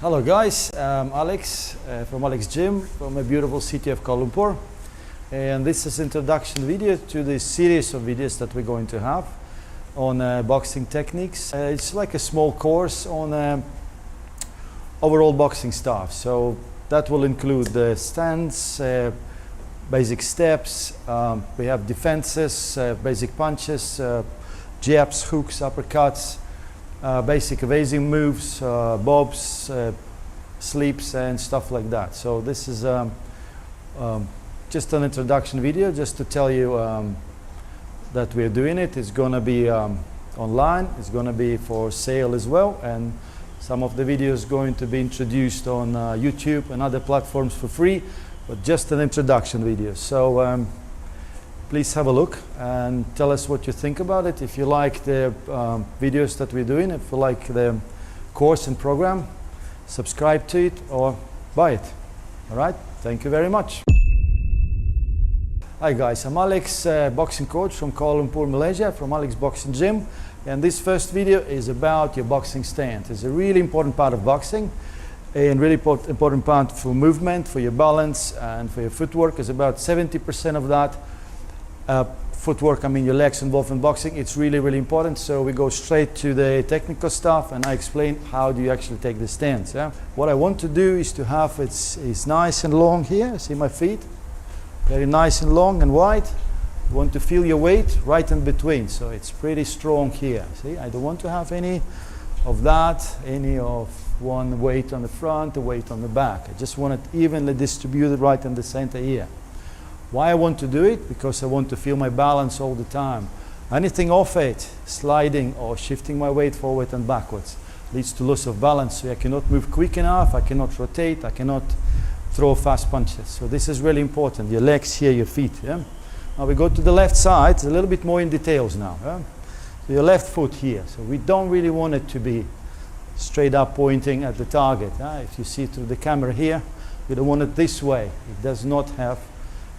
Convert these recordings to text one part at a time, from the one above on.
Hello guys, I'm Alex from Alex Gym from a beautiful city of Kuala Lumpur, and this is an introduction video to the series of videos that we're going to have on boxing techniques. It's like a small course on overall boxing stuff, so that will include the stance, basic steps, we have defenses, basic punches, jabs, hooks, uppercuts, basic evasive moves, bobs, sleeps and stuff like that. So this is just an introduction video just to tell you that we're doing it. It's going to be online, it's going to be for sale as well, and some of the videos going to be introduced on YouTube and other platforms for free, but just an introduction video. So please have a look and tell us what you think about it. If you like the videos that we're doing, if you like the course and program, subscribe to it or buy it. All right, thank you very much. Hi guys, I'm Alex, boxing coach from Kuala Lumpur, Malaysia, from Alex Boxing Gym. And this first video is about your boxing stance. It's a really important part of boxing and really important part for movement, for your balance and for your footwork. Is about 70% of that. Footwork, I mean your legs involved in boxing, it's really, really important. So we go straight to the technical stuff and I explain how do you actually take the stance. Yeah? What I want to do is to have it's nice and long here. See my feet? Very nice and long and wide. You want to feel your weight right in between. So it's pretty strong here. See, I don't want to have any of that, any of one weight on the front, a weight on the back. I just want it evenly distributed right in the center here. Why I want to do it? Because I want to feel my balance all the time. Anything off it, sliding or shifting my weight forward and backwards, leads to loss of balance. So I cannot move quick enough, I cannot rotate, I cannot throw fast punches. So this is really important. Your legs here, your feet. Yeah? Now we go to the left side. It's a little bit more in details now. Yeah? So your left foot here. So we don't really want it to be straight up pointing at the target. If you see through the camera here, we don't want it this way. It does not have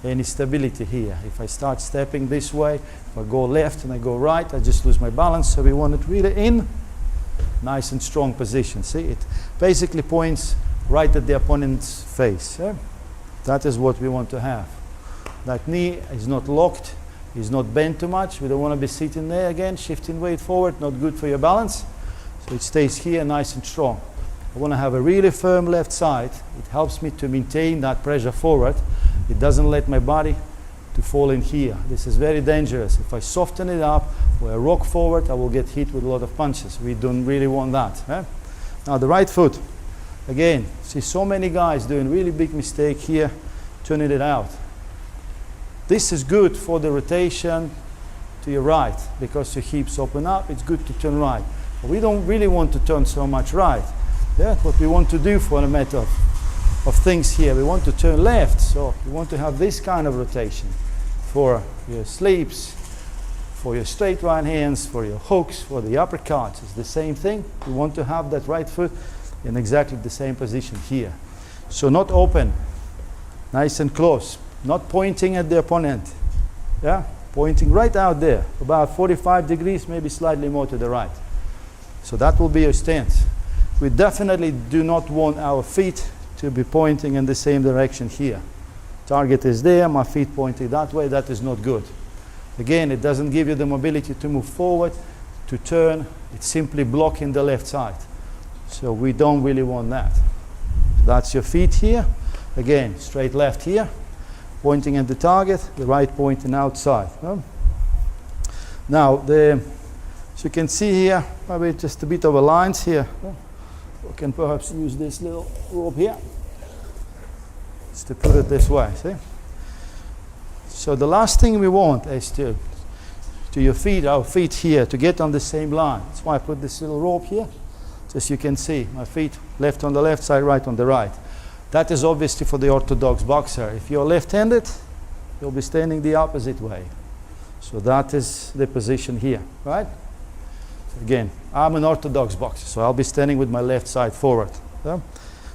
any stability here. If I start stepping this way, if I go left and I go right, I just lose my balance. So we want it really in nice and strong position. See, it basically points right at the opponent's face. Yeah? That is what we want to have. That knee is not locked, is not bent too much. We don't want to be sitting there again, shifting weight forward, not good for your balance. So it stays here nice and strong. I want to have a really firm left side. It helps me to maintain that pressure forward. It doesn't let my body to fall in here. This is very dangerous. If I soften it up or I rock forward, I will get hit with a lot of punches. We don't really want that. Eh? Now the right foot. Again, see so many guys doing really big mistake here, turning it out. This is good for the rotation to your right because your hips open up. It's good to turn right. But we don't really want to turn so much right. Yeah, what we want to do for a matter of things here, we want to turn left. So you want to have this kind of rotation for your sleeps, for your straight right hands, for your hooks, for the uppercuts. It's the same thing. We want to have that right foot in exactly the same position here. So not open, nice and close, not pointing at the opponent. Yeah, pointing right out there, about 45 degrees, maybe slightly more to the right. So that will be your stance. We definitely do not want our feet to be pointing in the same direction here. Target is there, my feet pointing that way. That is not good. Again, it doesn't give you the mobility to move forward, to turn. It's simply blocking the left side. So we don't really want that. That's your feet here. Again, straight left here, pointing at the target, the right pointing outside. Now, as you can see here, maybe just a bit of a lines here. We can perhaps use this little rope here, just to put it this way, see? So the last thing we want is to your feet, our feet here, to get on the same line. That's why I put this little rope here. As you can see, my feet left on the left side, right on the right. That is obviously for the orthodox boxer. If you're left-handed, you'll be standing the opposite way. So that is the position here, right? Again, I'm an orthodox boxer, so I'll be standing with my left side forward. Yeah?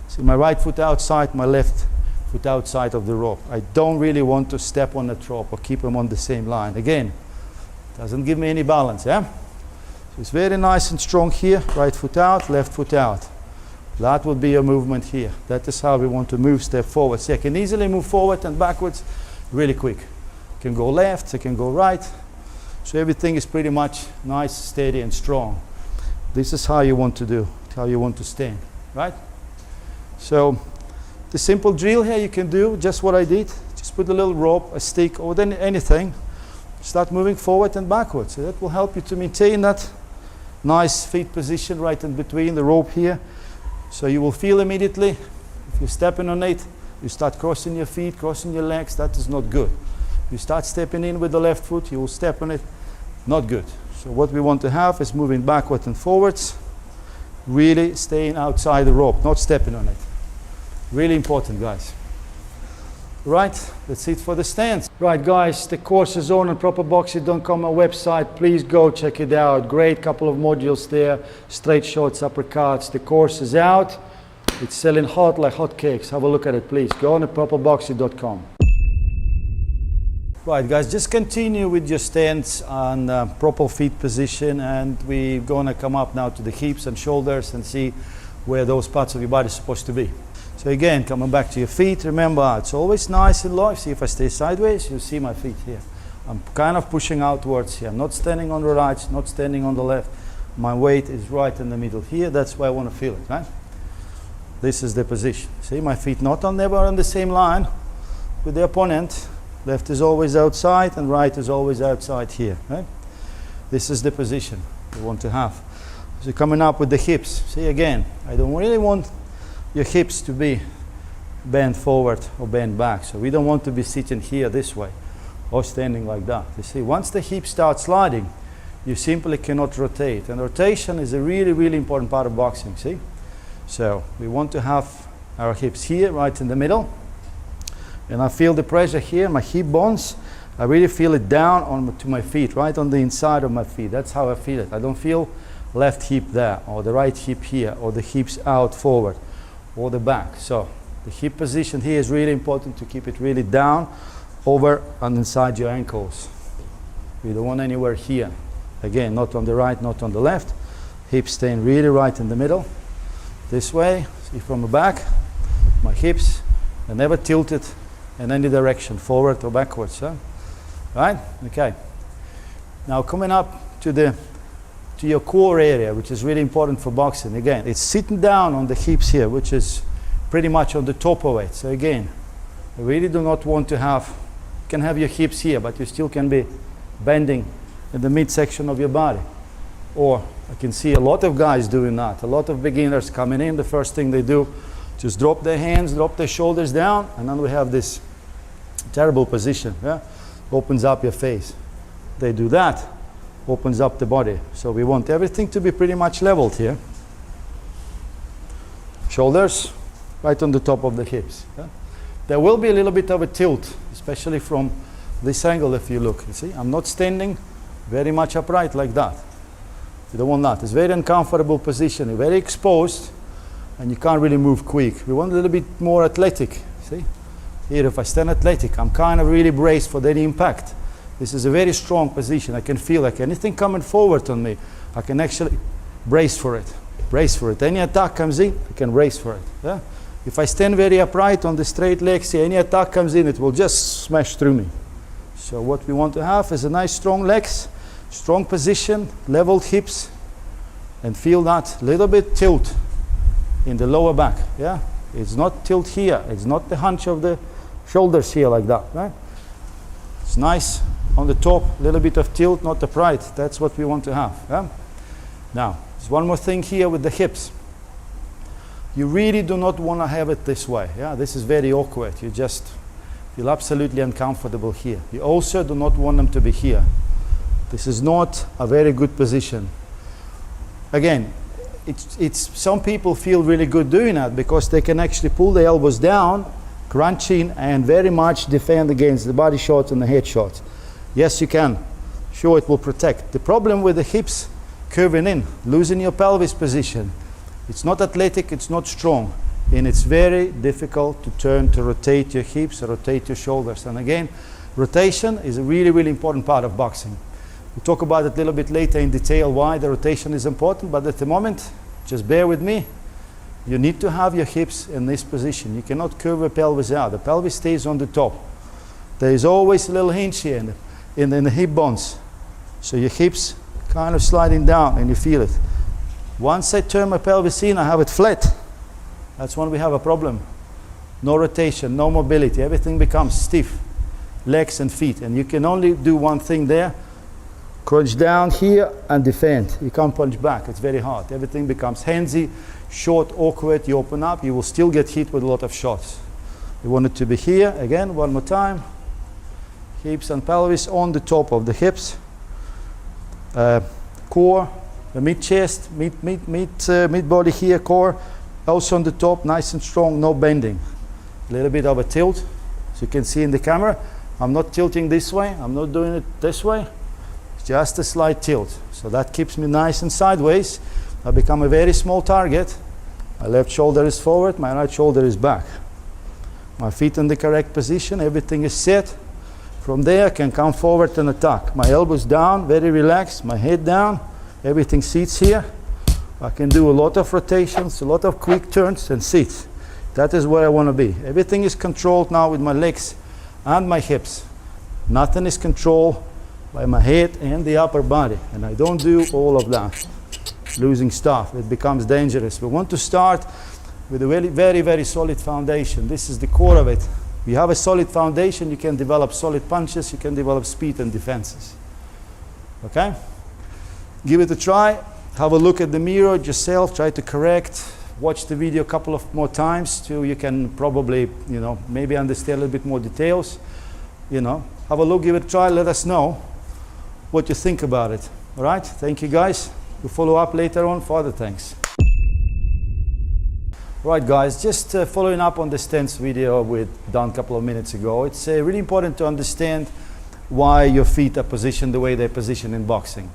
See my right foot outside, my left foot outside of the rope. I don't really want to step on that rope or keep them on the same line. Again, doesn't give me any balance. Yeah? So it's very nice and strong here. Right foot out, left foot out. That would be your movement here. That is how we want to move, step forward. So I can easily move forward and backwards really quick. I can go left, I can go right. So everything is pretty much nice, steady and strong. This is how you want to do, how you want to stand, right? So the simple drill here you can do, just what I did. Just put a little rope, a stick, or then anything. Start moving forward and backwards. So that will help you to maintain that nice feet position right in between the rope here. So you will feel immediately, if you're stepping on it, you start crossing your feet, crossing your legs, that is not good. You start stepping in with the left foot, you will step on it, not good. So what we want to have is moving backwards and forwards, really staying outside the rope, not stepping on it. Really important, guys. Right, that's it for the stance. Right, guys, the course is on properboxing.com, our website. Please go check it out. Great couple of modules there. Straight shots, uppercuts. The course is out. It's selling hot like hotcakes. Have a look at it, please. Go on properboxing.com. Right, guys, just continue with your stance and proper feet position, and we're gonna come up now to the hips and shoulders and see where those parts of your body are supposed to be. So again, coming back to your feet, remember it's always nice and low. See, if I stay sideways, you see my feet here. I'm kind of pushing outwards here. I'm not standing on the right, not standing on the left. My weight is right in the middle here. That's where I want to feel it, right? This is the position. See, my feet never on the same line with the opponent. Left is always outside and right is always outside here, right? This is the position we want to have. So coming up with the hips. See, again, I don't really want your hips to be bent forward or bent back. So we don't want to be sitting here this way or standing like that. You see, once the hips start sliding, you simply cannot rotate. And rotation is a really, really important part of boxing, see? So we want to have our hips here, right in the middle. And I feel the pressure here, my hip bones. I really feel it down to my feet, right on the inside of my feet. That's how I feel it. I don't feel left hip there, or the right hip here, or the hips out forward, or the back. So the hip position here is really important to keep it really down, over and inside your ankles. We don't want anywhere here. Again, not on the right, not on the left. Hips staying really right in the middle. This way, see from the back, my hips are never tilted in any direction, forward or backwards. Huh? Right? Okay. Now coming up to your core area, which is really important for boxing. Again, it's sitting down on the hips here, which is pretty much on the top of it. So again, I really do not want to have, you can have your hips here, but you still can be bending in the midsection of your body. Or I can see a lot of guys doing that. A lot of beginners coming in, the first thing they do, just drop their hands, drop their shoulders down, and then we have this terrible position. Yeah? Opens up your face. They do that, opens up the body. So we want everything to be pretty much leveled here. Shoulders right on the top of the hips. Yeah? There will be a little bit of a tilt, especially from this angle if you look. You see, I'm not standing very much upright like that. You don't want that. It's a very uncomfortable position, very exposed, and you can't really move quick. We want a little bit more athletic. See? Here, if I stand athletic, I'm kind of really braced for that impact. This is a very strong position. I can feel like anything coming forward on me, I can actually brace for it. Brace for it. Any attack comes in, I can brace for it. Yeah? If I stand very upright on the straight legs, any attack comes in, it will just smash through me. So what we want to have is a nice strong legs, strong position, leveled hips, and feel that little bit tilt in the lower back. Yeah? It's not tilt here. It's not the hunch of the shoulders here like that. Right? It's nice on the top, a little bit of tilt, not upright. That's what we want to have. Yeah? Now, there's one more thing here with the hips. You really do not want to have it this way. Yeah? This is very awkward. You just feel absolutely uncomfortable here. You also do not want them to be here. This is not a very good position. Again, it's some people feel really good doing that because they can actually pull the elbows down, crunch in, and very much defend against the body shots and the head shots. Yes, you can. Sure, it will protect. The problem with the hips curving in, losing your pelvis position, it's not athletic, it's not strong, and it's very difficult to turn, to rotate your hips, rotate your shoulders. And again, rotation is a really, really important part of boxing. We'll talk about it a little bit later in detail why the rotation is important, but at the moment, just bear with me. You need to have your hips in this position. You cannot curve the pelvis out. The pelvis stays on the top. There is always a little hinge here in the hip bones. So your hips kind of sliding down and you feel it. Once I turn my pelvis in, I have it flat. That's when we have a problem. No rotation, no mobility. Everything becomes stiff. Legs and feet. And you can only do one thing there. Crunch down here and defend. You can't punch back. It's very hard. Everything becomes handsy, short, awkward. You open up, you will still get hit with a lot of shots. You want it to be here. Again, one more time. Hips and pelvis on the top of the hips. Core, the mid-chest, mid-body here, core. Also on the top, nice and strong, no bending. A little bit of a tilt. As you can see in the camera, I'm not tilting this way. I'm not doing it this way. It's just a slight tilt. So that keeps me nice and sideways. I become a very small target. My left shoulder is forward, my right shoulder is back. My feet in the correct position, everything is set. From there, I can come forward and attack. My elbows down, very relaxed, my head down, everything sits here. I can do a lot of rotations, a lot of quick turns and sit. That is where I want to be. Everything is controlled now with my legs and my hips. Nothing is controlled by my head and the upper body. And I don't do all of that. Losing stuff, it becomes dangerous. We want to start with a very, very solid foundation. This is the core of it. If you have a solid foundation, you can develop solid punches, you can develop speed and defenses. Okay? Give it a try. Have a look at the mirror yourself, try to correct. Watch the video a couple of more times till you can probably, maybe understand a little bit more details. Have a look, give it a try, let us know what you think about it. All right? Thank you, guys. We'll follow up later on for other things. Right, guys, just following up on the stance video we've done a couple of minutes ago. It's really important to understand why your feet are positioned the way they're positioned in boxing.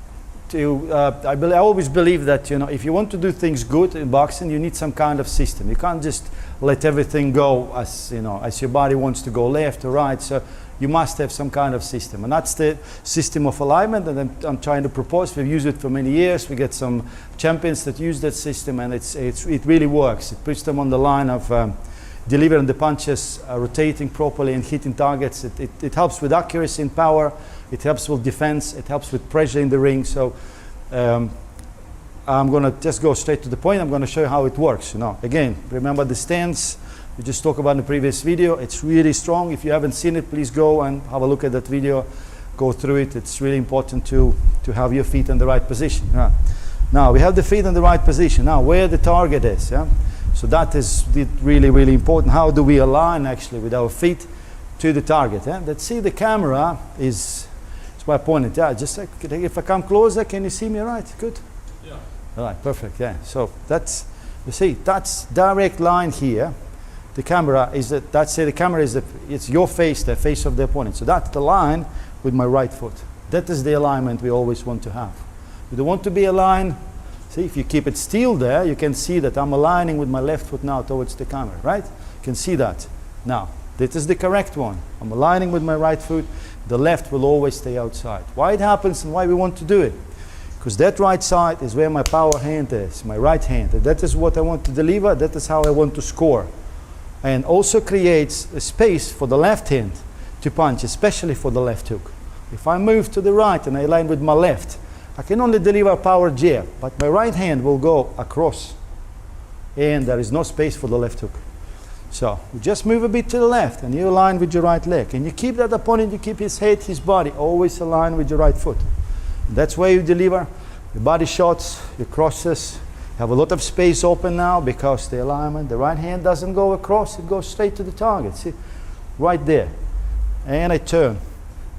I always believe that if you want to do things good in boxing, you need some kind of system. You can't just let everything go as your body wants to go left or right. So you must have some kind of system, and that's the system of alignment. And I'm trying to propose. We've used it for many years. We get some champions that use that system, and it really works. It puts them on the line of delivering the punches, rotating properly, and hitting targets. It helps with accuracy and power. It helps with defense. It helps with pressure in the ring. So I'm going to just go straight to the point. I'm going to show you how it works. Again, remember the stance we just talked about in the previous video. It's really strong. If you haven't seen it, please go and have a look at that video. Go through it. It's really important to have your feet in the right position. Now we have the feet in the right position. Now where the target is. So that is really, really important. How do we align actually with our feet to the target? Let's see, the camera is where I pointed. Just if I come closer, can you see me right? Good? Yeah. All right, perfect. Yeah. So that's, you see, that's direct line here. The camera is it's your face, the face of the opponent. So that's the line with my right foot. That is the alignment we always want to have. You don't want to be aligned. See, if you keep it still there, you can see that I'm aligning with my left foot now towards the camera, right? You can see that. Now, this is the correct one. I'm aligning with my right foot. The left will always stay outside. Why it happens and why we want to do it? Because that right side is where my power hand is, my right hand. And that is what I want to deliver. That is how I want to score. And also creates a space for the left hand to punch, especially for the left hook. If I move to the right and I align with my left, I can only deliver a power jab, but my right hand will go across. And there is no space for the left hook. So you just move a bit to the left and you align with your right leg. And you keep that opponent, you keep his head, his body, always align with your right foot. And that's where you deliver your body shots, your crosses. You have a lot of space open now because the alignment, the right hand doesn't go across, it goes straight to the target. See, right there. And I turn.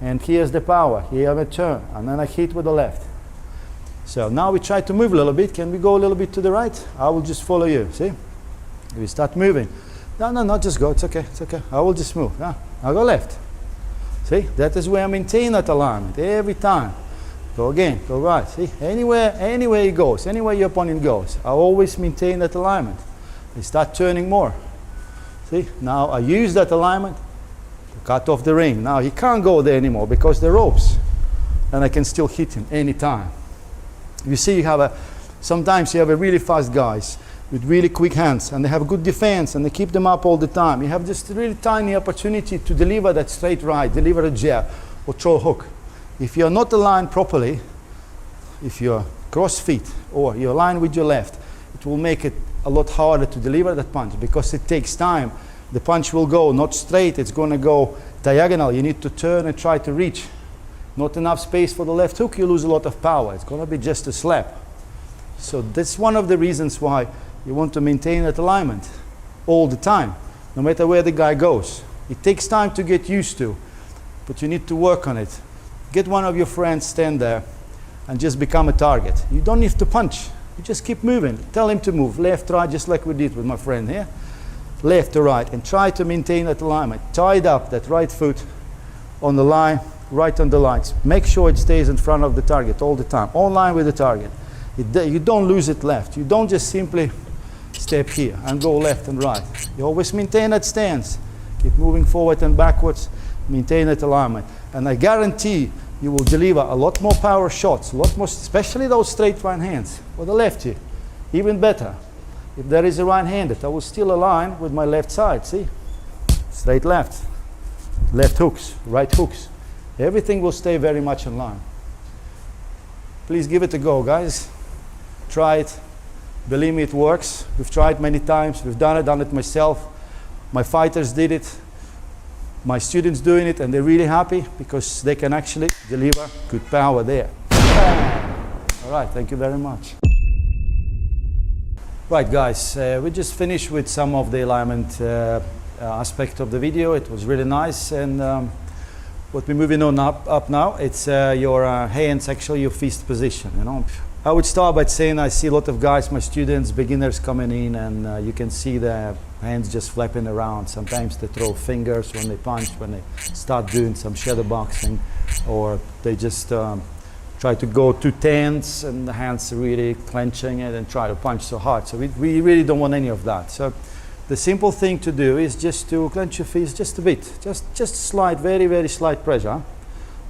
And here's the power. Here I turn. And then I hit with the left. So now we try to move a little bit. Can we go a little bit to the right? I will just follow you. See? We start moving. No, just go. It's okay. It's okay. I will just move. I'll go left. See? That is where I maintain that alignment every time. Go again. Go right. See? Anywhere he goes, anywhere your opponent goes, I always maintain that alignment. I start turning more. See? Now I use that alignment to cut off the ring. Now he can't go there anymore because the ropes. And I can still hit him anytime. You see, sometimes you have a really fast guys with really quick hands, and they have good defense, and they keep them up all the time. You have just a really tiny opportunity to deliver that straight right, deliver a jab, or throw a hook. If you're not aligned properly, if you're cross feet, or you're aligned with your left, it will make it a lot harder to deliver that punch, because it takes time. The punch will go not straight, it's going to go diagonal. You need to turn and try to reach. Not enough space for the left hook, you lose a lot of power. It's going to be just a slap. So that's one of the reasons why you want to maintain that alignment all the time, no matter where the guy goes. It takes time to get used to, but you need to work on it. Get one of your friends, stand there, and just become a target. You don't need to punch. You just keep moving. Tell him to move left, right, just like we did with my friend here. Left to right, and try to maintain that alignment. Tied up that right foot on the line, right on the lines. Make sure it stays in front of the target all the time, on line with the target. You don't lose it left. You don't just simply step here and go left and right. You always maintain that stance. Keep moving forward and backwards, maintain that alignment. And I guarantee you will deliver a lot more power shots, a lot more, especially those straight right hands, or the lefty, even better. If there is a right-handed, I will still align with my left side, see? Straight left, left hooks, right hooks. Everything will stay very much in line. Please give it a go, guys. Try it. Believe me, it works. We've tried many times. We've done it myself. My fighters did it. My students doing it, and they're really happy because they can actually deliver good power there. All right, thank you very much. Right, guys, we just finished with some of the alignment aspect of the video. It was really nice, and what we're moving on up now, it's your hands, actually your fist position. You know, I would start by saying I see a lot of guys, my students, beginners coming in, and you can see their hands just flapping around. Sometimes they throw fingers when they punch, when they start doing some shadow boxing, or they just try to go too tense and the hands are really clenching it and try to punch so hard. So we really don't want any of that. So the simple thing to do is just to clench your fist just a bit, just slight, very, very slight pressure.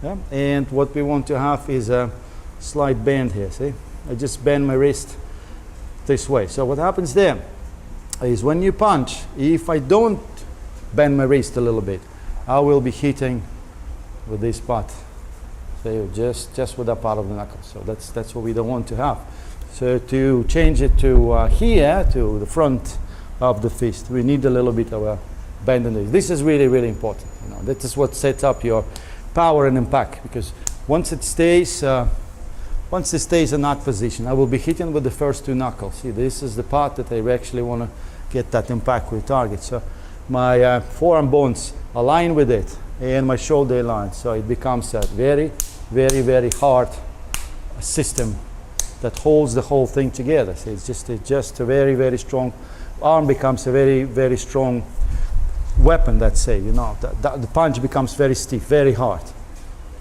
Yeah? And what we want to have is a slight bend here, see? I just bend my wrist this way. So what happens there is when you punch, if I don't bend my wrist a little bit, I will be hitting with this part. So just with that part of the knuckle. So that's what we don't want to have. So to change it to here, to the front of the fist, we need a little bit of a bend in this. This is really, really important. You know, that is what sets up your power and impact, because once it stays in that position, I will be hitting with the first two knuckles. See, this is the part that I actually want to get that impact with target. So my forearm bones align with it, and my shoulder align. So it becomes a very, very, very hard system that holds the whole thing together. So it's just a very, very strong arm, becomes a very, very strong weapon, let's say. You know, the punch becomes very stiff, very hard.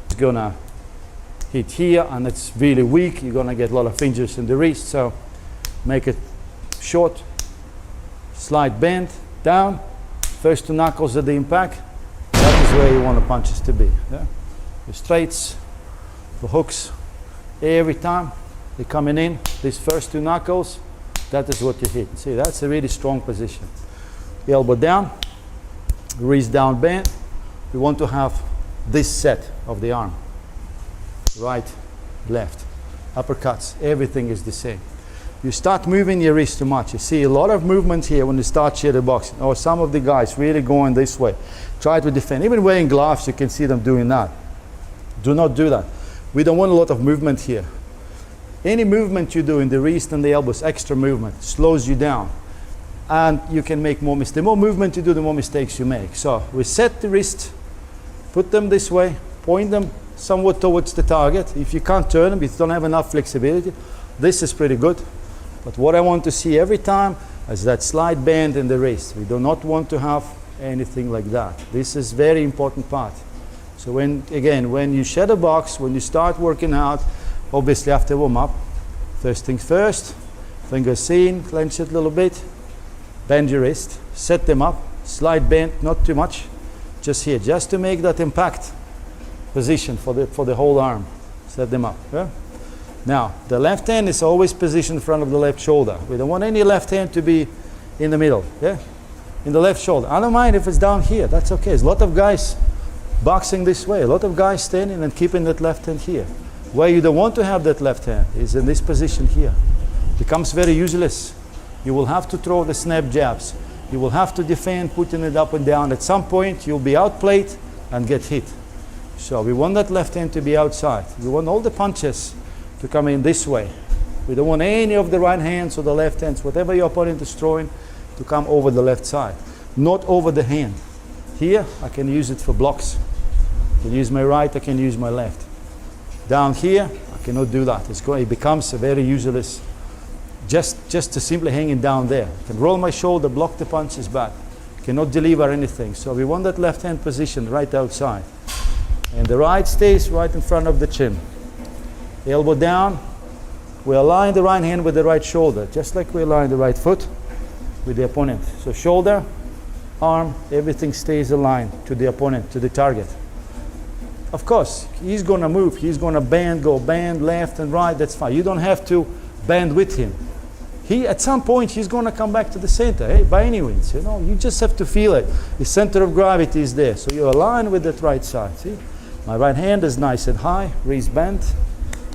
It's gonna hit here, and it's really weak. You're gonna get a lot of injuries in the wrist. So make it short, slight bend down, first two knuckles at the impact. That is where you want the punches to be. Yeah? The straights, the hooks, every time they're coming in, these first two knuckles, that is what you hit. See, that's a really strong position. The elbow down, wrist down bend. We want to have this set of the arm. Right, left, uppercuts, everything is the same. You start moving your wrist too much. You see a lot of movement here when you start shadow boxing, or some of the guys really going this way. Try to defend. Even wearing gloves, you can see them doing that. Do not do that. We don't want a lot of movement here. Any movement you do in the wrist and the elbows, extra movement, slows you down. And you can make more mistakes. The more movement you do, the more mistakes you make. So we set the wrist, put them this way, point them somewhat towards the target. If you can't turn them, if you don't have enough flexibility, this is pretty good. But what I want to see every time is that slight bend in the wrist. We do not want to have anything like that. This is very important part. So when you shadow box, when you start working out, obviously after warm up, first things first, fingers in, clench it a little bit, bend your wrist, set them up, slight bend, not too much, just here, just to make that impact position for the whole arm. Set them up. Yeah? Now, the left hand is always positioned in front of the left shoulder. We don't want any left hand to be in the middle, yeah? In the left shoulder. I don't mind if it's down here, that's okay. There's a lot of guys boxing this way, a lot of guys standing and keeping that left hand here. Where you don't want to have that left hand is in this position here. Becomes very useless. You will have to throw the snap jabs. You will have to defend, putting it up and down. At some point, you'll be outplayed and get hit. So we want that left hand to be outside. We want all the punches to come in this way. We don't want any of the right hands or the left hands, whatever your opponent is throwing, to come over the left side, not over the hand. Here, I can use it for blocks. I can use my right, I can use my left. Down here, I cannot do that. It becomes a very useless, just to simply hanging down there. I can roll my shoulder, block the punches back. Cannot deliver anything. So we want that left hand position right outside. And the right stays right in front of the chin. Elbow down. We align the right hand with the right shoulder, just like we align the right foot with the opponent. So shoulder, arm, everything stays aligned to the opponent, to the target. Of course, he's going to move. He's going to bend, go bend left and right. That's fine. You don't have to bend with him. At some point, he's going to come back to the center, hey, by any means. You know, you just have to feel it. The center of gravity is there. So you align with that right side. See? My right hand is nice and high, wrist bent,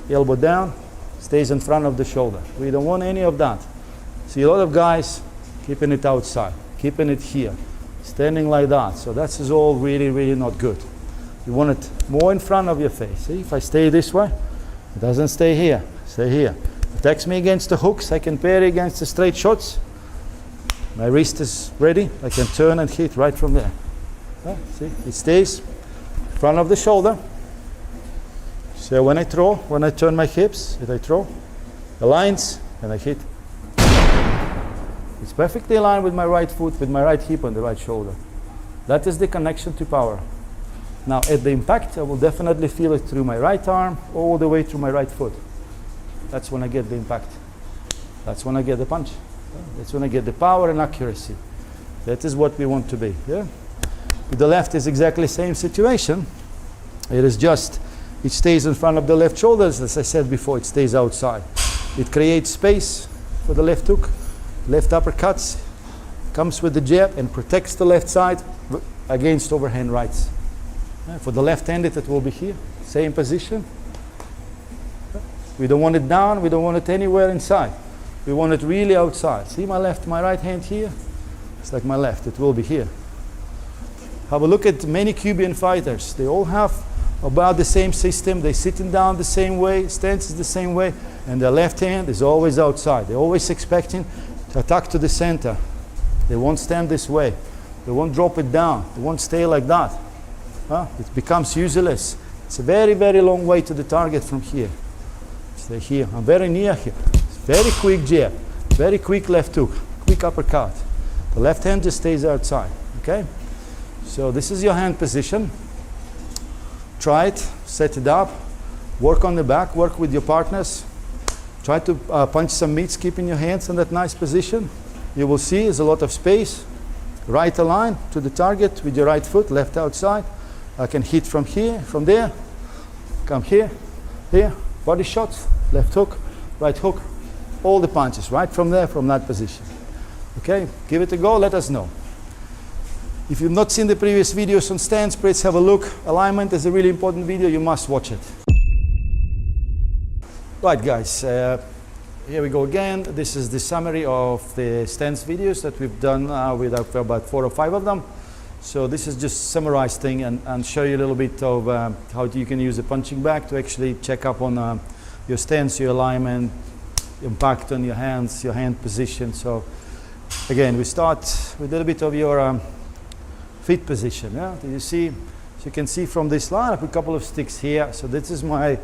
elbow down, stays in front of the shoulder. We don't want any of that. See, a lot of guys keeping it outside, keeping it here, standing like that. So that's all really, really not good. You want it more in front of your face. See, if I stay this way, it doesn't stay here. Stay here. Protects me against the hooks. I can parry against the straight shots. My wrist is ready. I can turn and hit right from there. See, it stays in front of the shoulder. So when I throw, when I turn my hips, if I throw, aligns and I hit. It's perfectly aligned with my right foot, with my right hip on the right shoulder. That is the connection to power. Now at the impact, I will definitely feel it through my right arm, all the way through my right foot. That's when I get the impact. That's when I get the punch. That's when I get the power and accuracy. That is what we want to be. Yeah? With the left is exactly the same situation. It is just, it stays in front of the left shoulders. As I said before, it stays outside. It creates space for the left hook, left uppercuts, comes with the jab and protects the left side against overhand rights. For the left-handed, it will be here, same position. We don't want it down, we don't want it anywhere inside. We want it really outside. See my right hand here? It's like my left, it will be here. Have a look at many Cuban fighters. They all have about the same system. They're sitting down the same way, stance is the same way, and their left hand is always outside. They're always expecting to attack to the center. They won't stand this way. They won't drop it down. They won't stay like that. It becomes useless. It's a very, very long way to the target from here. Stay here. I'm very near here. Very quick jab. Very quick left hook. Quick uppercut. The left hand just stays outside. Okay? So this is your hand position. Try it. Set it up. Work on the back. Work with your partners. Try to punch some mitts, keeping your hands in that nice position. You will see there's a lot of space. Right align to the target with your right foot. Left outside. I can hit from here, from there, come here, here, body shots, left hook, right hook, all the punches, right from there, from that position. Okay, give it a go, let us know. If you've not seen the previous videos on stance, please have a look. Alignment is a really important video, you must watch it. Right guys, here we go again. This is the summary of the stance videos that we've done with about 4 or 5 of them. So this is just summarized thing and show you a little bit of how you can use a punching bag to actually check up on your stance, your alignment, impact on your hands, your hand position. So again, we start with a little bit of your feet position. Yeah? Do you see? So you can see from this line, I put a couple of sticks here. So this is my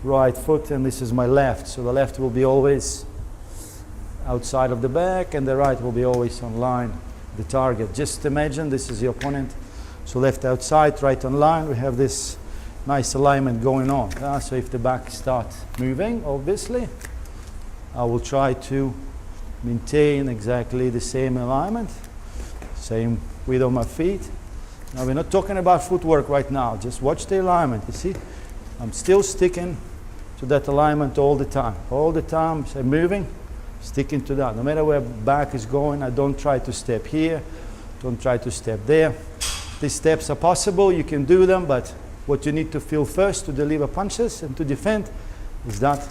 right foot and this is my left. So the left will be always outside of the back and the right will be always on line. The target. Just imagine this is your opponent. So left outside, right on line. We have this nice alignment going on. So if the back starts moving, obviously, I will try to maintain exactly the same alignment. Same width of my feet. Now we're not talking about footwork right now. Just watch the alignment. You see, I'm still sticking to that alignment all the time. All the time, so moving, sticking to that. No matter where back is going, I don't try to step here, don't try to step there. These steps are possible, you can do them, but what you need to feel first to deliver punches and to defend is that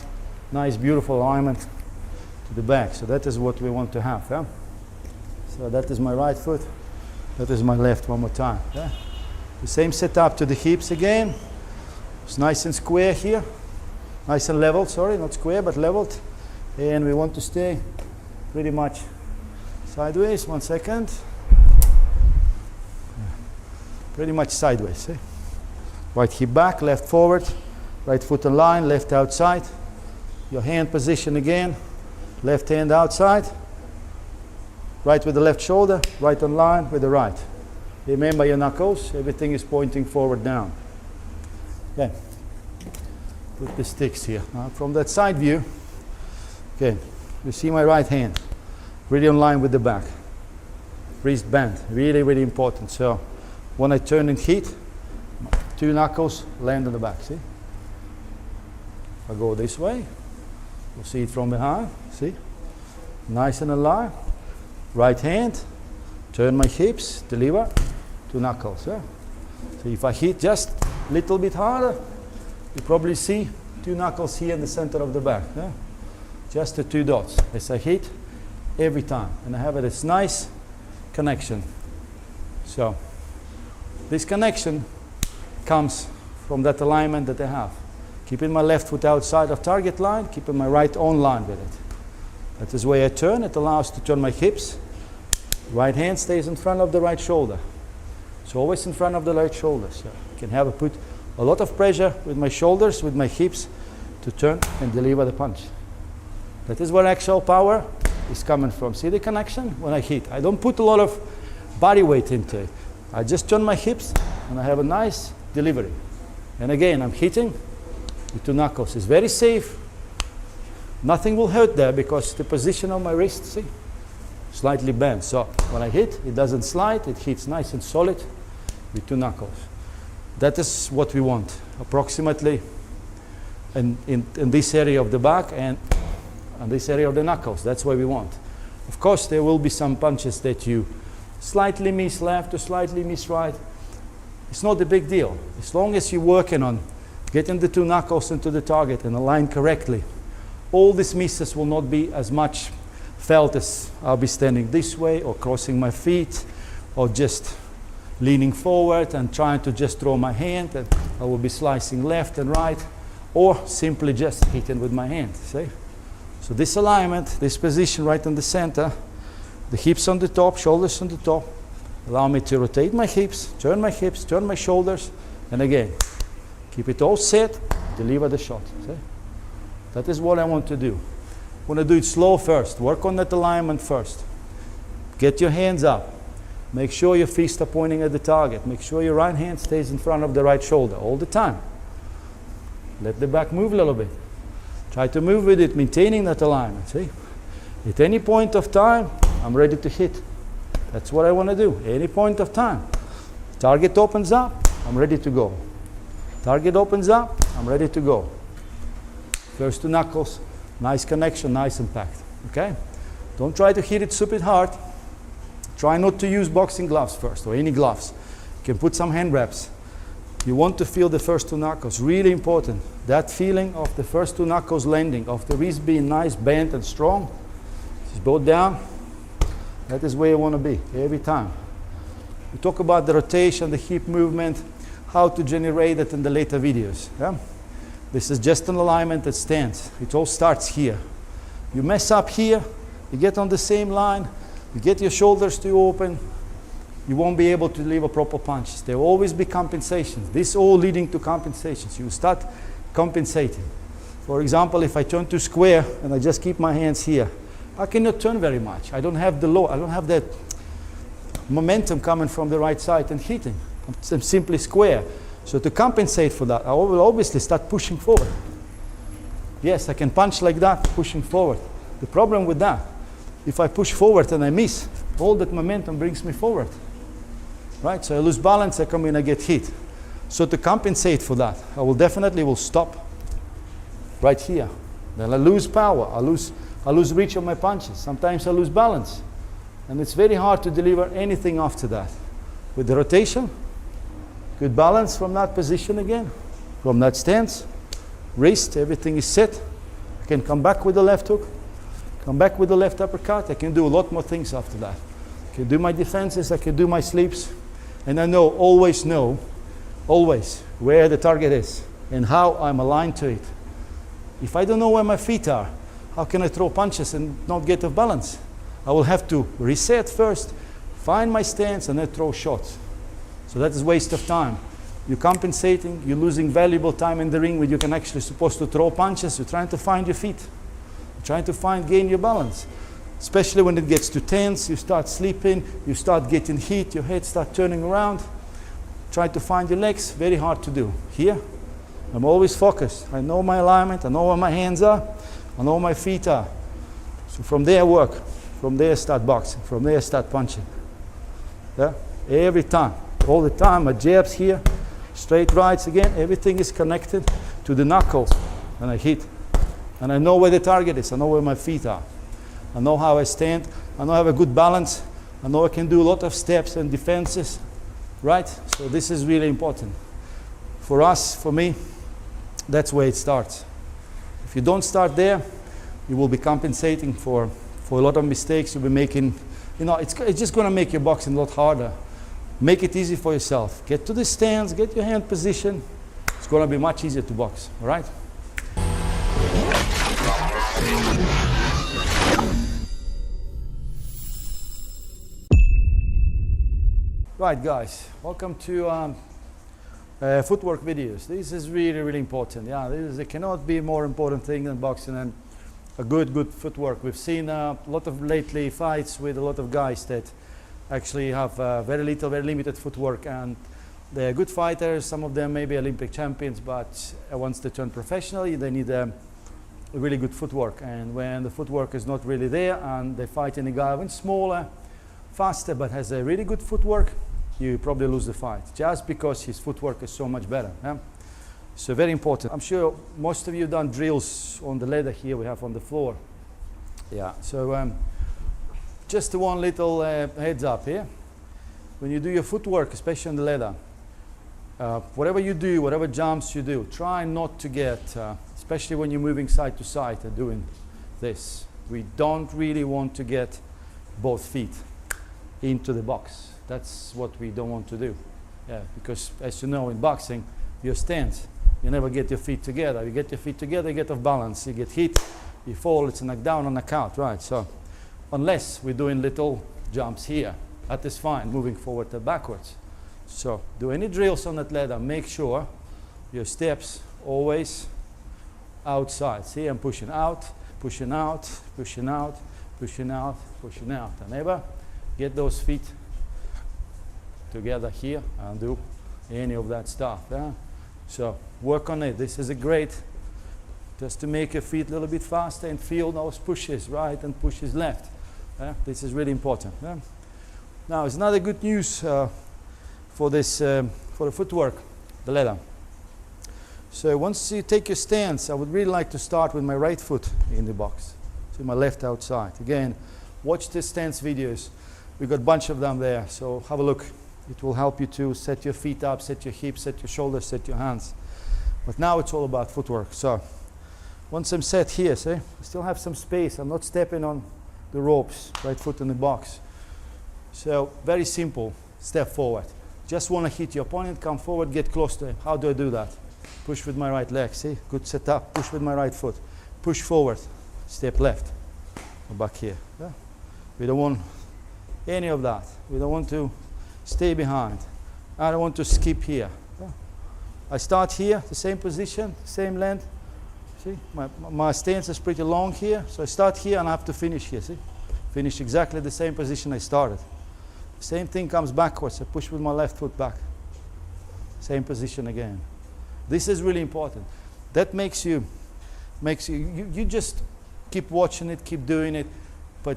nice, beautiful alignment to the back. So that is what we want to have. Yeah? So that is my right foot, that is my left. One more time. Yeah? The same setup to the hips again. It's nice and square here. Nice and leveled, sorry, not square, but leveled. And we want to stay pretty much sideways. 1 second. Pretty much sideways. Eh? Right hip back, left forward, right foot in line, left outside. Your hand position again, left hand outside. Right with the left shoulder, right on line with the right. Remember your knuckles, everything is pointing forward down. Okay. Put the sticks here. Now from that side view, okay, you see my right hand, really in line with the back. Wrist bend, really, really important. So when I turn and hit, 2 knuckles land on the back, see? If I go this way, you'll see it from behind, see? Nice and aligned. Right hand, turn my hips, deliver, 2 knuckles, yeah? So if I hit just a little bit harder, you probably see 2 knuckles here in the center of the back. Yeah? Just the 2 dots as I hit every time. And I have this nice connection. So this connection comes from that alignment that I have. Keeping my left foot outside of target line, keeping my right on line with it. That is where I turn. It allows to turn my hips. Right hand stays in front of the right shoulder. It's always in front of the right shoulder. So I can have put a lot of pressure with my shoulders, with my hips, to turn and deliver the punch. That is where actual power is coming from. See the connection? When I hit, I don't put a lot of body weight into it. I just turn my hips and I have a nice delivery. And again, I'm hitting with 2 knuckles. It's very safe. Nothing will hurt there because the position of my wrist, see, slightly bent. So when I hit, it doesn't slide. It hits nice and solid with 2 knuckles. That is what we want, approximately in this area of the back and this area of the knuckles. That's what we want. Of course, there will be some punches that you slightly miss left or slightly miss right. It's not a big deal. As long as you're working on getting the 2 knuckles into the target and align correctly, all these misses will not be as much felt as I'll be standing this way or crossing my feet or just leaning forward and trying to just throw my hand, and I will be slicing left and right, or simply just hitting with my hand, see? So this alignment, this position right in the center, the hips on the top, shoulders on the top, allow me to rotate my hips, turn my shoulders, and again, keep it all set, deliver the shot, see? That is what I want to do. I want to do it slow first, work on that alignment first. Get your hands up. Make sure your fists are pointing at the target. Make sure your right hand stays in front of the right shoulder all the time. Let the back move a little bit. Try to move with it, maintaining that alignment. See? At any point of time, I'm ready to hit. That's what I want to do. Any point of time. Target opens up, I'm ready to go. Target opens up, I'm ready to go. First 2 knuckles, nice connection, nice impact. Okay? Don't try to hit it super hard. Try not to use boxing gloves first, or any gloves. You can put some hand wraps. You want to feel the first 2 knuckles, really important. That feeling of the first 2 knuckles landing, of the wrist being nice, bent and strong. Just both down. That is where you want to be, every time. We talk about the rotation, the hip movement, how to generate it in the later videos. Yeah? This is just an alignment that stands. It all starts here. You mess up here, you get on the same line, you get your shoulders too open, you won't be able to deliver proper punches. There will always be compensations. This all leading to compensations. You start compensating. For example, if I turn too square and I just keep my hands here, I cannot turn very much. I don't have that momentum coming from the right side and hitting. I'm simply square. So to compensate for that, I will obviously start pushing forward. Yes, I can punch like that, pushing forward. The problem with that, if I push forward and I miss, all that momentum brings me forward. Right? So I lose balance, I come in, I get hit. So to compensate for that, I will definitely stop right here. Then I lose power, I lose reach of my punches. Sometimes I lose balance. And it's very hard to deliver anything after that. With the rotation, good balance from that position again, from that stance, wrist, everything is set. I can come back with the left hook, come back with the left uppercut. I can do a lot more things after that. I can do my defenses, I can do my sleeps, and I always know where the target is and how I'm aligned to it. If I don't know where my feet are, how can I throw punches and not get off balance? I will have to reset first, find my stance, and then throw shots. So that is waste of time. You're compensating, you're losing valuable time in the ring where you can actually supposed to throw punches. You're trying to find your feet. You're trying to gain your balance. Especially when it gets too tense, you start sleeping, you start getting heat, your head starts turning around. Try to find your legs, very hard to do. Here, I'm always focused. I know my alignment, I know where my hands are, I know where my feet are. So from there I work. From there, start boxing. From there, start punching. Yeah? Every time, all the time, my jabs here, straight rights again, everything is connected to the knuckles. And I hit. And I know where the target is. I know where my feet are. I know how I stand. I know I have a good balance. I know I can do a lot of steps and defenses. Right? So this is really important. For us, for me, that's where it starts. If you don't start there, you will be compensating for a lot of mistakes you'll be making. It's just going to make your boxing a lot harder. Make it easy for yourself. Get to the stance, get your hand position. It's going to be much easier to box, all right? Right, guys, welcome to footwork videos. This is really, really important. Yeah, there cannot be a more important thing than boxing and a good footwork. We've seen a lot of lately fights with a lot of guys that actually have very limited footwork, and they're good fighters. Some of them may be Olympic champions, but once they turn professional, they need a really good footwork. And when the footwork is not really there and they fight in a guy who's smaller, faster, but has a really good footwork, you probably lose the fight just because his footwork is so much better. Yeah? So very important. I'm sure most of you have done drills on the leather here we have on the floor. Yeah, so just one little heads up here. When you do your footwork, especially on the leather, whatever you do, whatever jumps you do, try not to get, especially when you're moving side to side and doing this. We don't really want to get both feet into the box. That's what we don't want to do. Yeah, because as you know in boxing, your stance, you never get your feet together. You get your feet together, you get off balance. You get hit, you fall, it's a knockdown or knockout, right? So unless we're doing little jumps here, that is fine, moving forward and backwards. So do any drills on that leather, make sure your steps always outside. See, I'm pushing out, pushing out, pushing out, pushing out, pushing out. And never get those feet together here and do any of that stuff. Yeah? So work on it. This is a great, just to make your feet a little bit faster and feel those pushes right and pushes left. This is really important. Now, it's another good news for this, for the footwork, the leather. So once you take your stance, I would really like to start with my right foot in the box. So my left outside. Again, watch the stance videos. We've got a bunch of them there, so have a look. It will help you to set your feet up, set your hips, set your shoulders, set your hands. But now it's all about footwork. So once I'm set here, see, I still have some space. I'm not stepping on the ropes, right foot in the box. So very simple, step forward. Just want to hit your opponent, come forward, get close to him. How do I do that? Push with my right leg, see? Good setup, push with my right foot. Push forward, step left, go back here. Yeah? We don't want any of that. We don't want to stay behind. I don't want to skip here. Yeah? I start here, the same position, same length. See, my stance is pretty long here, so I start here and I have to finish here, see? Finish exactly the same position I started. Same thing comes backwards, I push with my left foot back. Same position again. This is really important. That makes you just keep watching it, keep doing it, but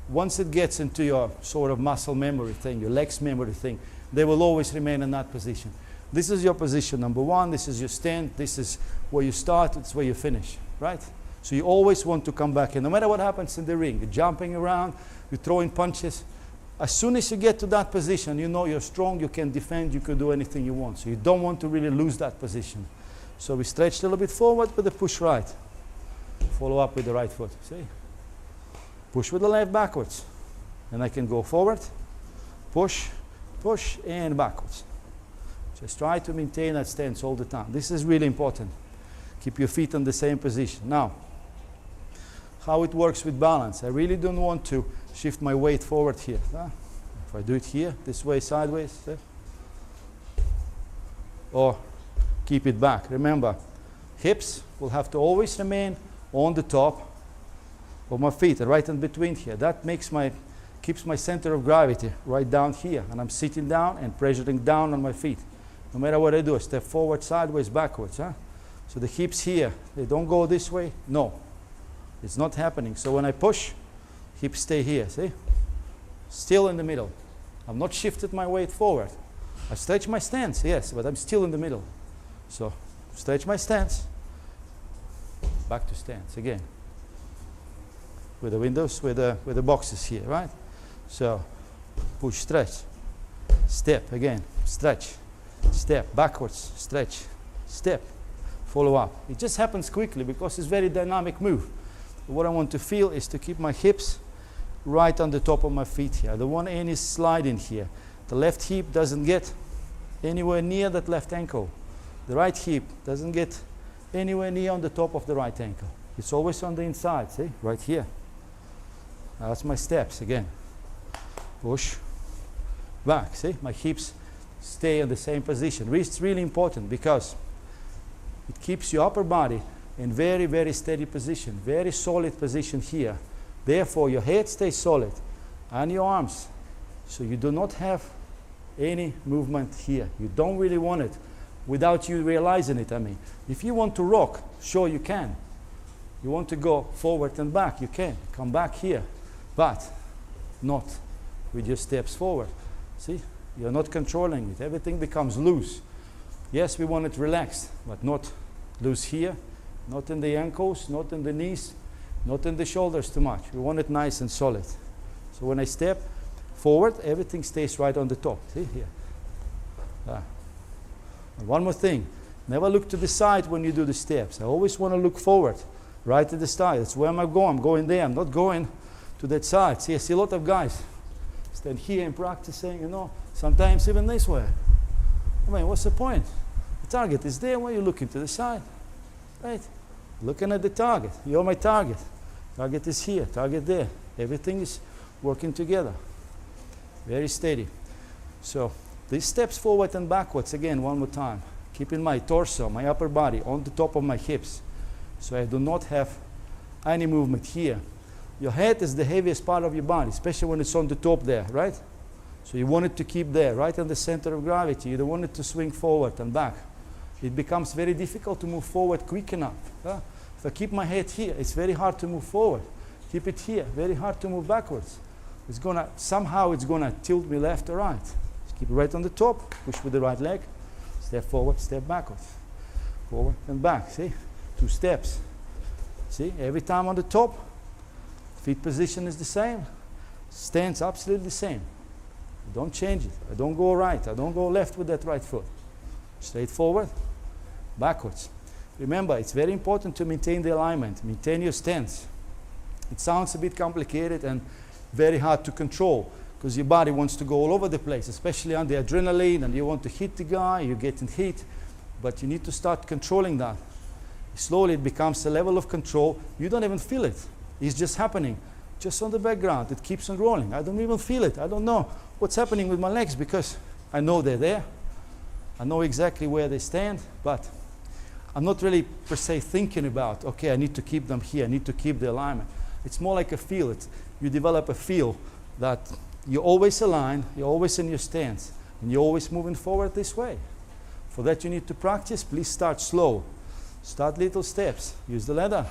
once it gets into your sort of muscle memory thing, your legs memory thing, they will always remain in that position. This is your position number one. This is your stand. This is where you start. It's where you finish, right? So you always want to come back. And no matter what happens in the ring, you're jumping around, you're throwing punches. As soon as you get to that position, you know you're strong, you can defend, you can do anything you want. So you don't want to really lose that position. So we stretch a little bit forward with a push right. Follow up with the right foot. See? Push with the left backwards. And I can go forward, push, push, and backwards. Just try to maintain that stance all the time. This is really important. Keep your feet in the same position. Now, how it works with balance. I really don't want to shift my weight forward here. If I do it here, this way, sideways, or keep it back. Remember, hips will have to always remain on the top of my feet, right in between here. That keeps my center of gravity right down here, and I'm sitting down and pressuring down on my feet. No matter what I do, I step forward, sideways, backwards. So the hips here, they don't go this way. No, it's not happening. So when I push, hips stay here, see? Still in the middle. I've not shifted my weight forward. I stretch my stance, yes, but I'm still in the middle. So stretch my stance, back to stance again. With the windows, with the boxes here, right? So push, stretch, step again, stretch, step, backwards, stretch, step, follow up. It just happens quickly because it's a very dynamic move. What I want to feel is to keep my hips right on the top of my feet here. I don't want any sliding here. The left hip doesn't get anywhere near that left ankle. The right hip doesn't get anywhere near on the top of the right ankle. It's always on the inside, see? Right here. Now that's my steps again. Push, back, see? My hips stay in the same position. It's really important because it keeps your upper body in very, very steady position, very solid position here. Therefore, your head stays solid and your arms. So you do not have any movement here. You don't really want it without you realizing it. I mean, if you want to rock, sure you can. You want to go forward and back, you can. Come back here, but not with your steps forward. See, you're not controlling it. Everything becomes loose. Yes, we want it relaxed, but not loose here, not in the ankles, not in the knees, not in the shoulders too much. We want it nice and solid. So when I step forward, everything stays right on the top. See here. And one more thing, never look to the side when you do the steps. I always want to look forward, right to the side. That's where am I going? I'm going there. I'm not going to that side. See, I see a lot of guys stand here and practicing, you know, sometimes even this way. I mean, what's the point? The target is there when you're looking to the side, right? Looking at the target. You're my target. Target is here, target there. Everything is working together. Very steady. So these steps forward and backwards, again, one more time. Keeping my torso, my upper body on the top of my hips. So I do not have any movement here. Your head is the heaviest part of your body, especially when it's on the top there, right? So you want it to keep there, right in the center of gravity. You don't want it to swing forward and back. It becomes very difficult to move forward quick enough. If I keep my head here, it's very hard to move forward. Keep it here, very hard to move backwards. Somehow it's gonna tilt me left or right. Just keep it right on the top, push with the right leg, step forward, step backwards. Forward and back, see? 2 steps. See, every time on the top, feet position is the same, stance absolutely the same. Don't change it. I don't go right, I don't go left with that right foot. Straight forward, backwards. Remember, it's very important to maintain the alignment, maintain your stance. It sounds a bit complicated and very hard to control because your body wants to go all over the place, especially on the adrenaline, and you want to hit the guy, you're getting hit, but you need to start controlling that. Slowly it becomes a level of control. You don't even feel it. It's just happening, just on the background. It keeps on rolling. I don't even feel it. I don't know what's happening with my legs because I know they're there. I know exactly where they stand, but I'm not really per se thinking about, okay, I need to keep them here, I need to keep the alignment. It's more like a feel. You develop a feel that you're always aligned, you're always in your stance, and you're always moving forward this way. For that you need to practice. Please start slow. Start little steps. Use the ladder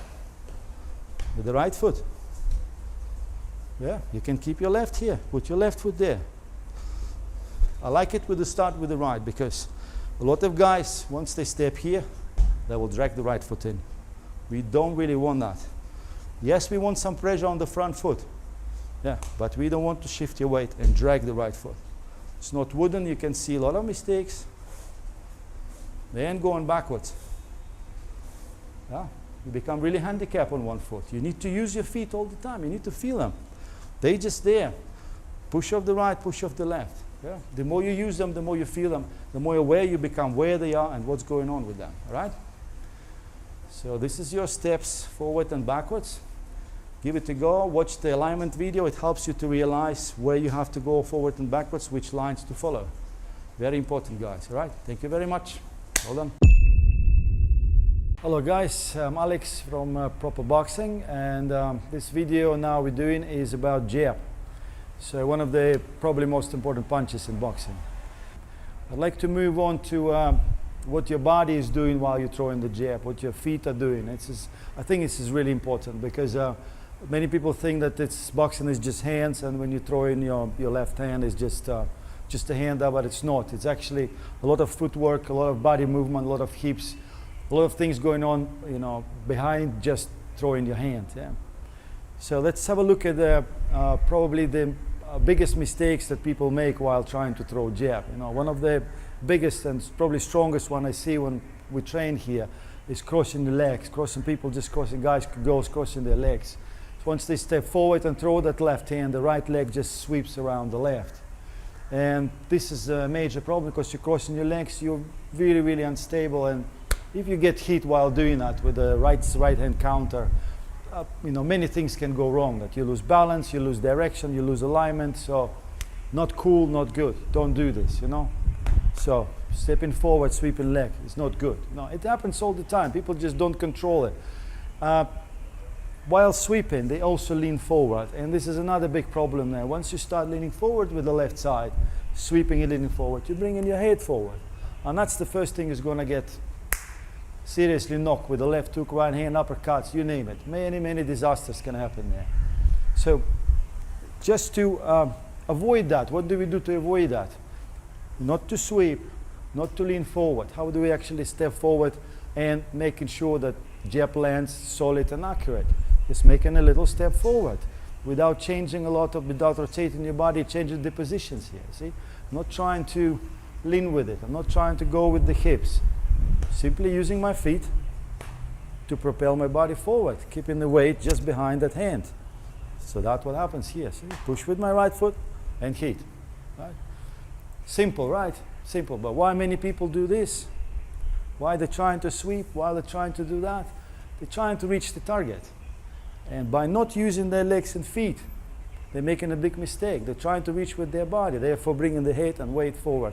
with the right foot. Yeah, you can keep your left here. Put your left foot there. I like it with the start with the right because A lot of guys, once they step here, they will drag the right foot in. We don't really want that. Yes, we want some pressure on the front foot. Yeah, but we don't want to shift your weight and drag the right foot. It's not wooden. You can see a lot of mistakes. They ain't going backwards. Yeah, you become really handicapped on one foot. You need to use your feet all the time. You need to feel them. They're just there. Push off the right, push off the left. Yeah. The more you use them, the more you feel them, the more aware you become where they are and what's going on with them. All right? So this is your steps forward and backwards. Give it a go. Watch the alignment video. It helps you to realize where you have to go forward and backwards, which lines to follow. Very important, guys. All right? Thank you very much. Well done. Hello, guys. I'm Alex from Proper Boxing, and this video now we're doing is about jab. So one of the probably most important punches in boxing. I'd like to move on to what your body is doing while you're throwing the jab, what your feet are doing. I think this is really important because many people think that boxing is just hands, and when you throw in your left hand is just a hand up, but it's not. It's actually a lot of footwork, a lot of body movement, a lot of hips, a lot of things going on, you know, behind just throwing your hand. Yeah. So let's have a look at probably the biggest mistakes that people make while trying to throw jab. You know, one of the biggest and probably strongest one I see when we train here is crossing the legs, guys, girls crossing their legs. So once they step forward and throw that left hand, the right leg just sweeps around the left. And this is a major problem because you're crossing your legs, you're really, really unstable, and if you get hit while doing that with the right hand counter, you know, many things can go wrong. That you lose balance, you lose direction, you lose alignment. So not cool, not good. Don't do this, you know. So stepping forward, sweeping leg is not good. No, it happens all the time. People just don't control it. While sweeping, they also lean forward, and this is another big problem there. Once you start leaning forward with the left side, sweeping and leaning forward, you're bringing your head forward, and that's the first thing is going to get seriously knocked with the left hook, right hand, uppercuts, you name it. Many disasters can happen there. So just to avoid that, what do we do to avoid that? Not to sweep, not to lean forward. How do we actually step forward and making sure that jab lands solid and accurate? Just making a little step forward without changing a lot of, without rotating your body, changing the positions here, see? I'm not trying to lean with it. I'm not trying to go with the hips. Simply using my feet to propel my body forward, keeping the weight just behind that hand. So that's what happens here. See? Push with my right foot and hit. Right? Simple, right? Simple. But why many people do this? Why they're trying to sweep? Why they're trying to do that? They're trying to reach the target. And by not using their legs and feet, they're making a big mistake. They're trying to reach with their body, therefore bringing the head and weight forward.